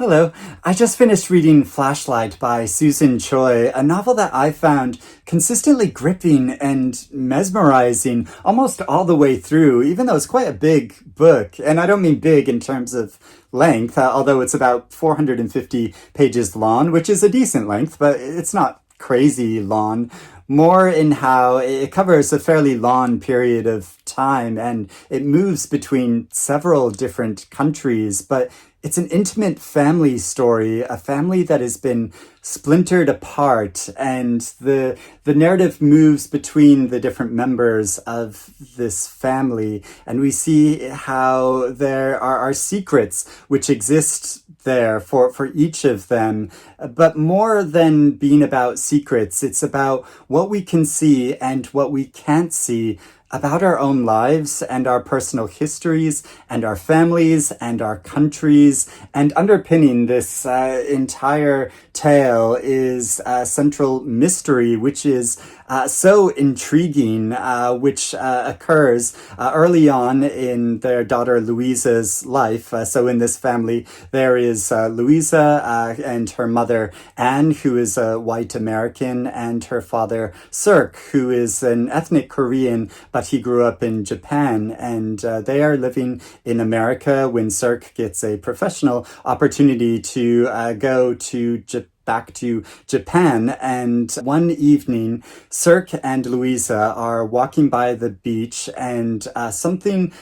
Hello. I just finished reading Flashlight by Susan Choi, a novel that I found consistently gripping and mesmerizing almost all the way through, even though it's quite a big book. And I don't mean big in terms of length, although it's about 450 pages long, which is a decent length, but it's not crazy long. More in how it covers a fairly long period of time and it moves between several different countries, but it's an intimate family story, a family that has been splintered apart, and the narrative moves between the different members of this family, and we see how there are secrets which exist there for each of them. But more than being about secrets, it's about what we can see and what we can't see about our own lives and our personal histories and our families and our countries. And underpinning this entire tale is a central mystery, which is so intriguing, which occurs early on in their daughter Louisa's life. So in this family, there is Louisa and her mother Anne, who is a white American, and her father Sirk, who is an ethnic Korean, but he grew up in Japan, and they are living in America when Sirk gets a professional opportunity to go to back to Japan. And one evening, Sirk and Louisa are walking by the beach, and something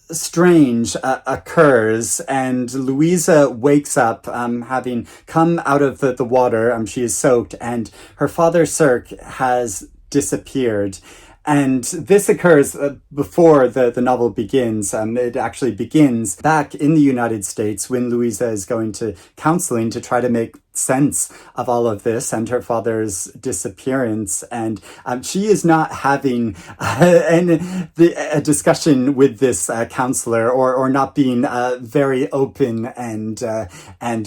strange occurs, and Louisa wakes up having come out of the water. She is soaked, and her father Sirk has disappeared. And this occurs before the novel begins. It actually begins back in the United States when Louisa is going to counseling to try to make sense of all of this and her father's disappearance. And she is not having a discussion with this counselor, or not being very open and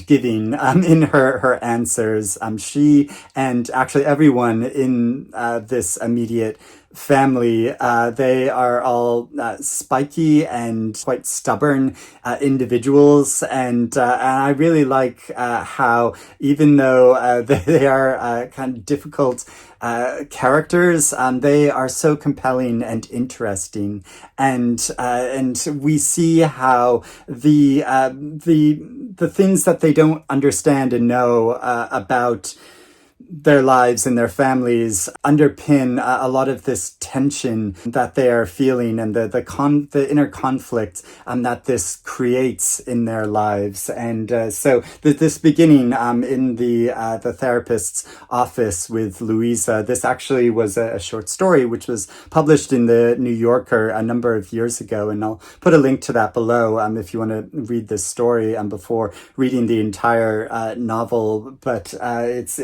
giving in her answers. She and actually everyone in this immediate family, they are all spiky and quite stubborn individuals, and I really like how, even though they are kind of difficult characters, they are so compelling and interesting, and we see how the things that they don't understand and know about their lives and their families underpin a lot of this tension that they are feeling, and the inner conflict that this creates in their lives. And so this beginning in the therapist's office with Louisa, this actually was a short story which was published in the New Yorker a number of years ago, and I'll put a link to that below if you want to read this story before reading the entire novel. But it's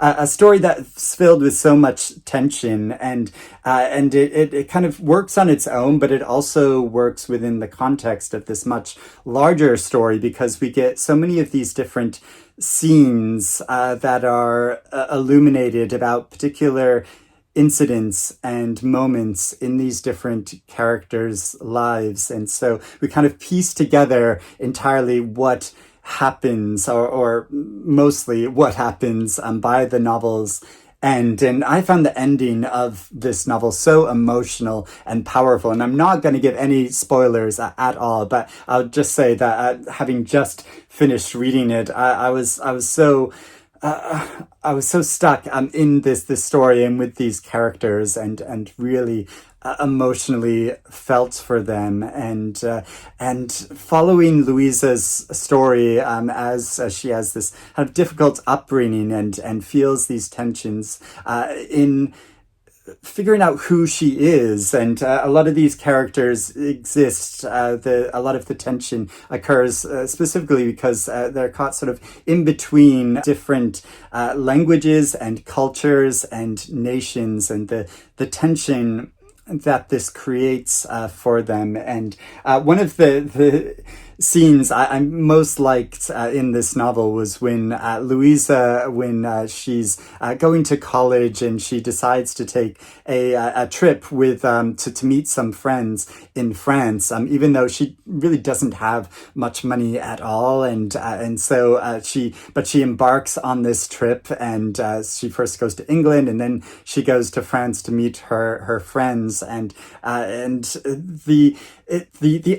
a story that's filled with so much tension, and it kind of works on its own, but it also works within the context of this much larger story, because we get so many of these different scenes that are illuminated about particular incidents and moments in these different characters' lives. And so we kind of piece together entirely what happens, or mostly what happens by the novel's end. And I found the ending of this novel so emotional and powerful. And I'm not going to give any spoilers at all, but I'll just say that having just finished reading it, I was so stuck in this story and with these characters, and really emotionally felt for them, and following Louisa's story as she has this kind of difficult upbringing and feels these tensions in figuring out who she is. And a lot of these characters exist. A lot of the tension occurs specifically because they're caught sort of in between different languages and cultures and nations, and the tension that this creates for them. And one of the scenes I most liked in this novel was when Louisa, when she's going to college and she decides to take a trip with to meet some friends in France, even though she really doesn't have much money at all, and so she embarks on this trip, and she first goes to England and then she goes to France to meet her friends, and the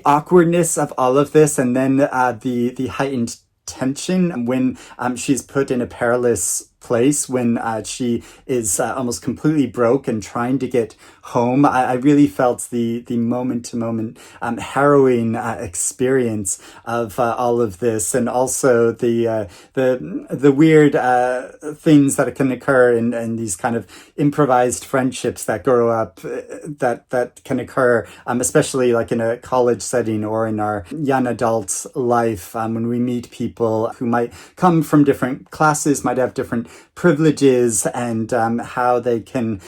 awkwardness of all of this, and then the heightened tension when she's put in a perilous place when she is almost completely broke and trying to get home. I really felt the moment to moment harrowing experience of all of this, and also the weird things that can occur in these kind of improvised friendships that grow up that can occur, especially like in a college setting or in our young adult life, when we meet people who might come from different classes, might have different privileges, and how they can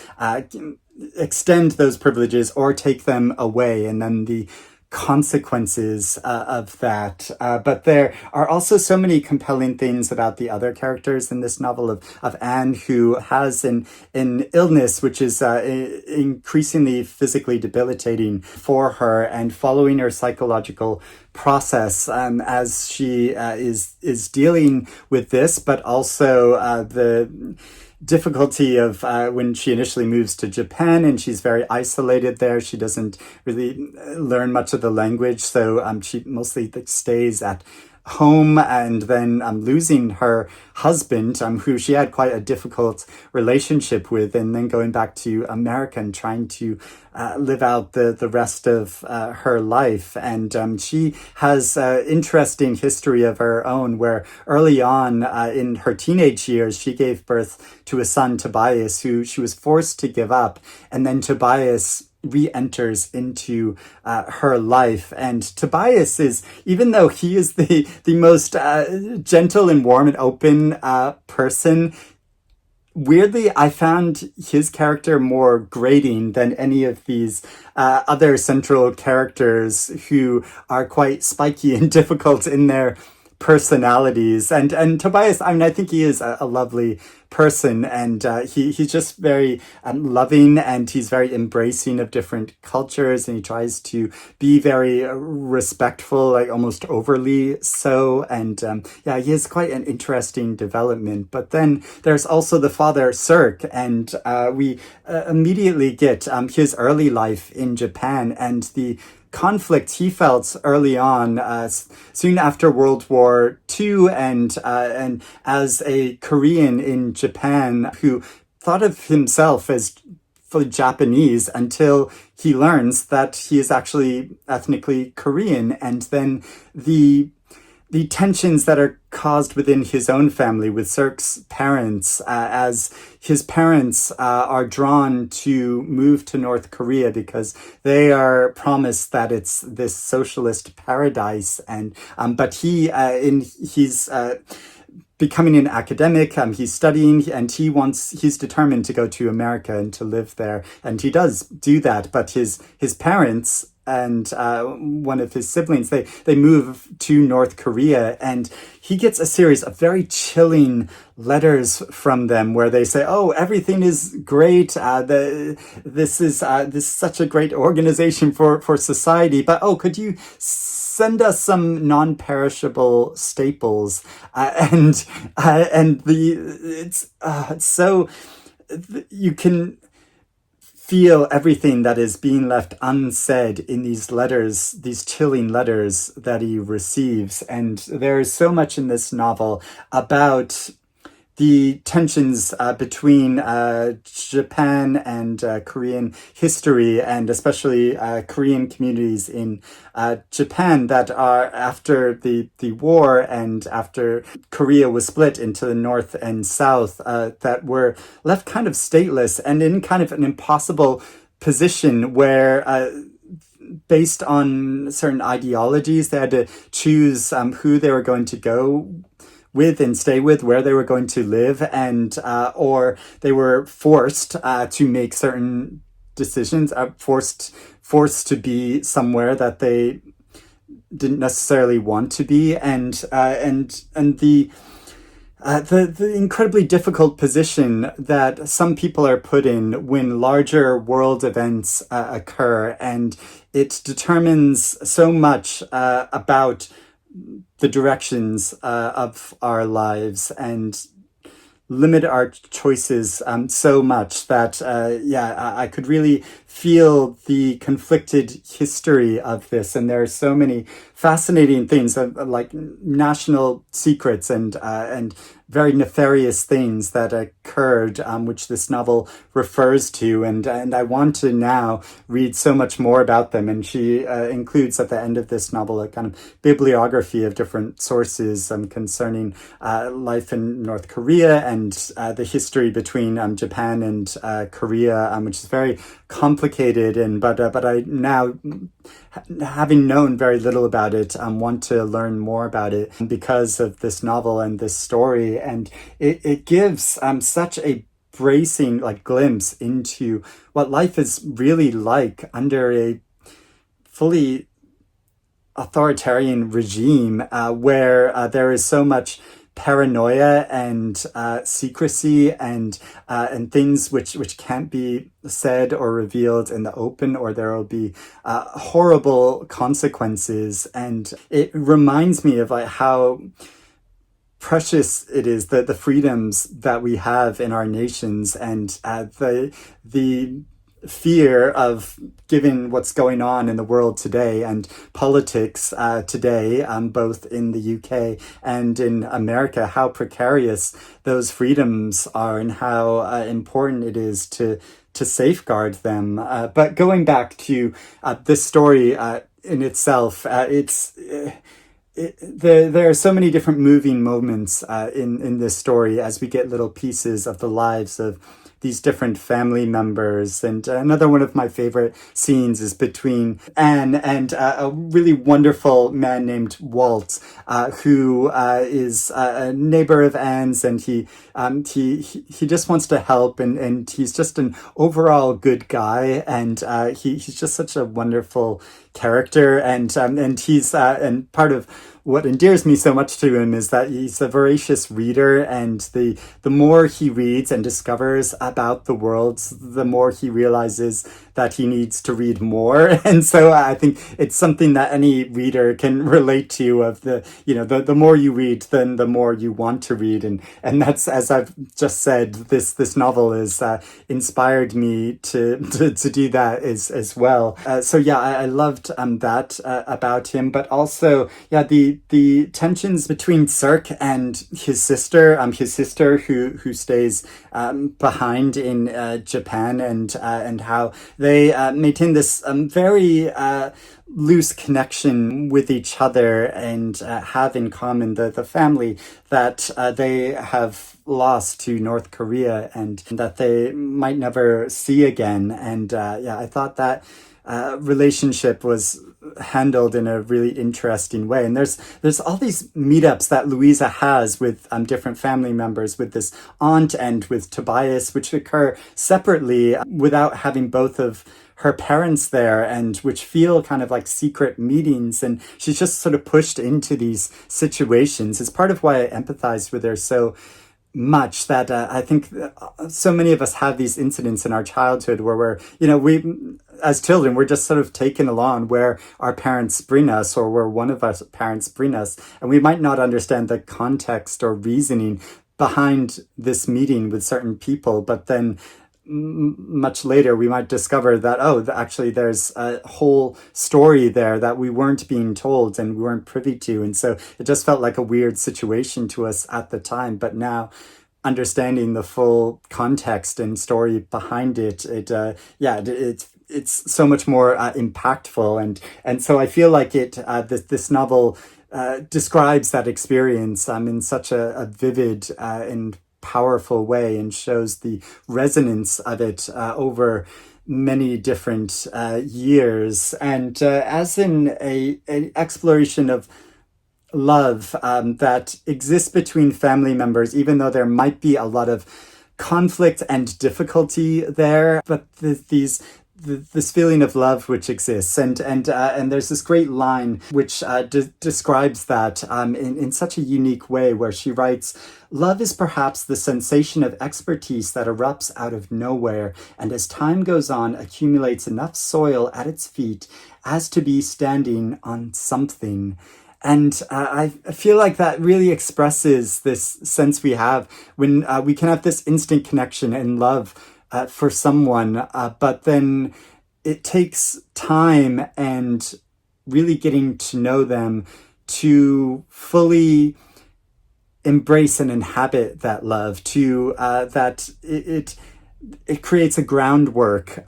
extend those privileges or take them away, and then the consequences of that. But there are also so many compelling things about the other characters in this novel of Anne, who has an illness which is increasingly physically debilitating for her, and following her psychological process as she is dealing with this, but also the difficulty of when she initially moves to Japan and she's very isolated there. She doesn't really learn much of the language, so she mostly stays at home, and then losing her husband, who she had quite a difficult relationship with, and then going back to America and trying to live out the rest of her life. And she has an interesting history of her own, where early on in her teenage years, she gave birth to a son, Tobias, who she was forced to give up. And then Tobias re-enters into her life, and Tobias is, even though he is the most gentle and warm and open person, weirdly I found his character more grating than any of these other central characters, who are quite spiky and difficult in their personalities. And Tobias, I mean, I think he is a lovely person, and he's just very loving, and he's very embracing of different cultures, and he tries to be very respectful, like almost overly so. And yeah, he has quite an interesting development. But then there's also the father, Cirque, and we immediately get his early life in Japan and the conflict he felt early on, soon after World War II, and as a Korean in Japan who thought of himself as fully Japanese until he learns that he is actually ethnically Korean, and then the tensions that are caused within his own family with Cirque's parents, as his parents are drawn to move to North Korea because they are promised that it's this socialist paradise, and but he's becoming an academic, he's studying, and he's determined to go to America and to live there, and he does do that. But his parents and one of his siblings, they move to North Korea, and he gets a series of very chilling letters from them where they say, "Oh, everything is great. This is such a great organization for society. But oh, could you send us some non-perishable staples?" It's so you can feel everything that is being left unsaid in these letters, these chilling letters that he receives. And there is so much in this novel about the tensions between Japan and Korean history, and especially Korean communities in Japan that are after the war and after Korea was split into the North and South, that were left kind of stateless and in kind of an impossible position where based on certain ideologies, they had to choose who they were going to go with and stay with, where they were going to live, and or they were forced to make certain decisions, forced to be somewhere that they didn't necessarily want to be, and the incredibly difficult position that some people are put in when larger world events occur, and it determines so much about the directions of our lives, and limit our choices so much that I could really feel the conflicted history of this. And there are so many fascinating things like national secrets and very nefarious things that occurred, which this novel refers to, and I want to now read so much more about them. And she includes at the end of this novel a kind of bibliography of different sources concerning life in North Korea and the history between Japan and Korea, which is very complicated. And but I now, having known very little about it, want to learn more about it because of this novel and this story. And it gives such a bracing like glimpse into what life is really like under a fully authoritarian regime, where there is so much paranoia and secrecy and things which can't be said or revealed in the open, or there will be horrible consequences. And it reminds me of like how precious it is, the freedoms that we have in our nations, and the fear of, given what's going on in the world today and politics today, both in the UK and in America, how precarious those freedoms are and how important it is to safeguard them. But going back to this story in itself, there are so many different moving moments in this story as we get little pieces of the lives of these different family members. And another one of my favorite scenes is between Anne and a really wonderful man named Walt, who is a neighbor of Anne's, and he just wants to help, and he's just an overall good guy, and he's just such a wonderful character, and he's and part of what endears me so much to him is that he's a voracious reader, and the more he reads and discovers about the world, the more he realizes that he needs to read more. And so I think it's something that any reader can relate to, of the more you read, then the more you want to read. And that's, as I've just said, this novel has inspired me to do that as well. So yeah, I loved that about him, but also the tensions between Cirque and his sister who stays behind in Japan, and how they maintain this very loose connection with each other, and have in common the family that they have lost to North Korea, and that they might never see again. And I thought that relationship was handled in a really interesting way. And there's all these meetups that Louisa has with different family members, with this aunt and with Tobias, which occur separately without having both of her parents there, and which feel kind of like secret meetings. And she's just sort of pushed into these situations. It's part of why I empathize with her so much, that I think so many of us have these incidents in our childhood where we as children, we're just sort of taken along where our parents bring us, or where one of our parents bring us, and we might not understand the context or reasoning behind this meeting with certain people, but then much later we might discover that actually there's a whole story there that we weren't being told and we weren't privy to. And so it just felt like a weird situation to us at the time, but now, understanding the full context and story behind it, it's so much more impactful. And so I feel like this novel describes that experience in such a vivid and powerful way, and shows the resonance of it over many different years. And as in an exploration of love that exists between family members, even though there might be a lot of conflict and difficulty there, but these this feeling of love which exists, and there's this great line which describes that in such a unique way, where she writes, "Love is perhaps the sensation of expertise that erupts out of nowhere, and as time goes on, accumulates enough soil at its feet as to be standing on something." And I feel like that really expresses this sense we have when we can have this instant connection and love for someone, but then it takes time and really getting to know them to fully embrace and inhabit that love, to that it creates a groundwork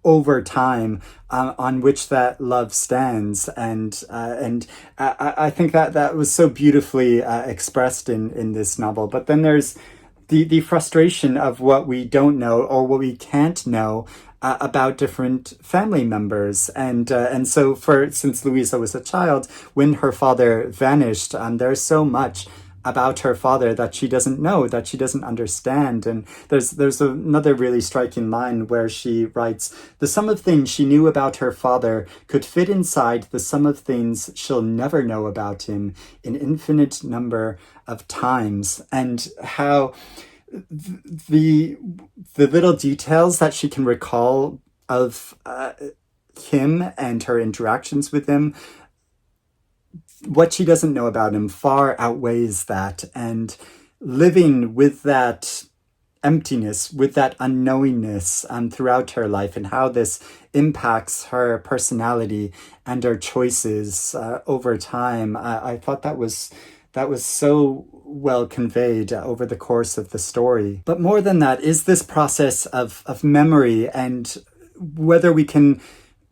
over time on which that love stands, and I think that was so beautifully expressed in this novel. But then there's the frustration of what we don't know or what we can't know about different family members, and so since Louisa was a child, when her father vanished, there's so much about her father that she doesn't know, that she doesn't understand. And there's another really striking line where she writes, "The sum of things she knew about her father could fit inside the sum of things she'll never know about him in infinite number of times." And how the little details that she can recall of him and her interactions with him, what she doesn't know about him far outweighs that. And living with that emptiness, with that unknowingness throughout her life, and how this impacts her personality and her choices over time, I thought that was so well conveyed over the course of the story. But more than that is this process of memory, and whether we can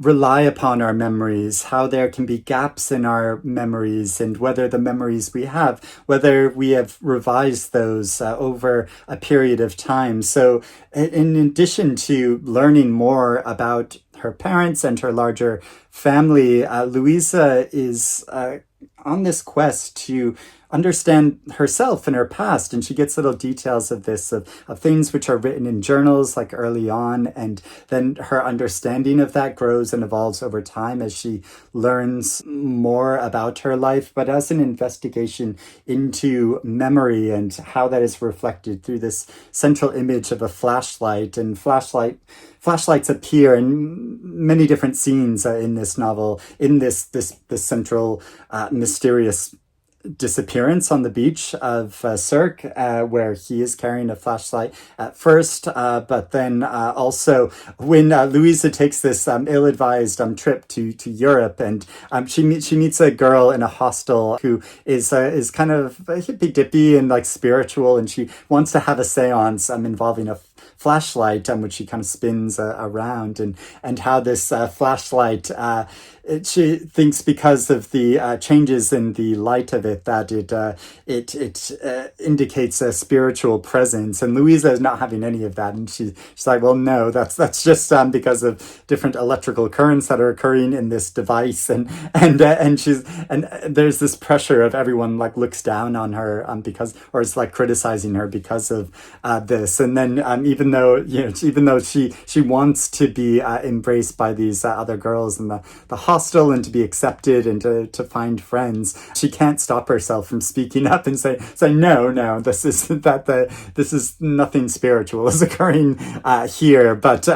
rely upon our memories, how there can be gaps in our memories, and whether the memories we have, whether we have revised those over a period of time. So in addition to learning more about her parents and her larger family, Louisa is on this quest to understand herself and her past, and she gets little details of this, of things which are written in journals like early on, and then her understanding of that grows and evolves over time as she learns more about her life, but as an investigation into memory and how that is reflected through this central image of a flashlight. And flashlights appear in many different scenes in this novel, in this central mysterious disappearance on the beach of Cirque, where he is carrying a flashlight at first, but then also when Louisa takes this ill-advised trip to Europe, and she meets a girl in a hostel who is kind of hippy-dippy and like spiritual, and she wants to have a seance involving a flashlight, which she kind of spins around, and how this flashlight, she thinks because of the changes in the light of it, that it indicates a spiritual presence. And Louisa is not having any of that, and she's like, well, no, that's just because of different electrical currents that are occurring in this device, and there's this pressure of everyone like looks down on her because, or it's like criticizing her because of this. And then even though she wants to be embraced by these other girls in the hostel, and to be accepted, and to find friends, she can't stop herself from speaking up and say no, this is nothing spiritual is occurring here. But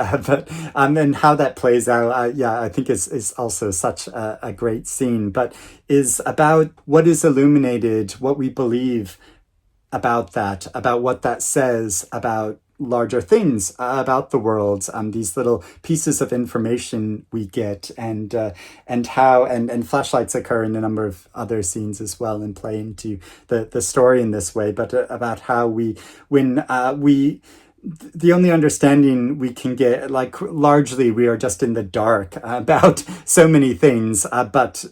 and how that plays out, I think is also such a great scene, but is about what is illuminated, what we believe about that, about what that says about larger things about the world, these little pieces of information we get, and how and flashlights occur in a number of other scenes as well, and play into the story in this way, but about how the only understanding we can get, like largely we are just in the dark about so many things, but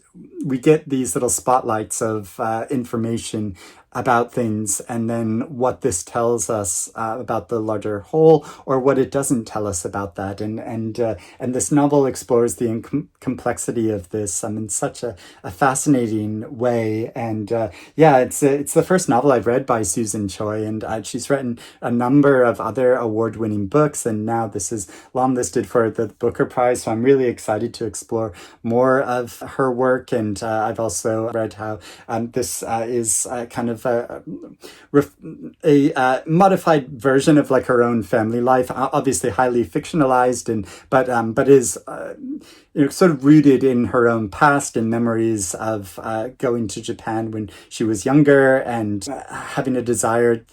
we get these little spotlights of information about things, and then what this tells us about the larger whole, or what it doesn't tell us about that. And this novel explores the complexity of this in such a fascinating way. And yeah, it's the first novel I've read by Susan Choi, and she's written a number of other award-winning books, and now this is longlisted for the Booker Prize. So I'm really excited to explore more of her work. And I've also read how this is kind of a modified version of like her own family life, obviously highly fictionalized, and but is sort of rooted in her own past and memories of going to Japan when she was younger, and having a desire,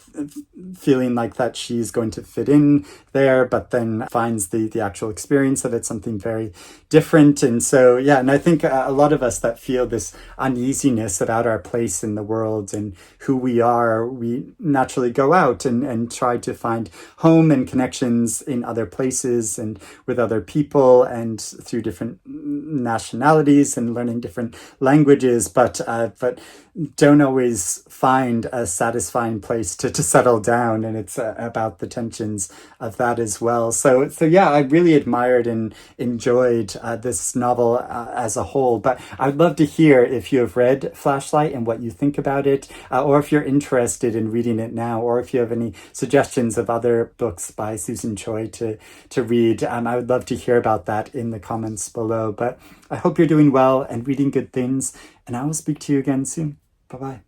feeling like that she's going to fit in there, but then finds the actual experience of it something very different. And so, yeah, and I think a lot of us that feel this uneasiness about our place in the world and who we are, we naturally go out and try to find home and connections in other places and with other people and through different nationalities and learning different languages, but don't always find a satisfying place to settle down. And it's about the tensions of that as well. So yeah, I really admired and enjoyed this novel as a whole. But I'd love to hear if you have read Flashlight and what you think about it, or if you're interested in reading it now, or if you have any suggestions of other books by Susan Choi to read. I would love to hear about that in the comments below. But I hope you're doing well and reading good things, and I will speak to you again soon. Bye-bye.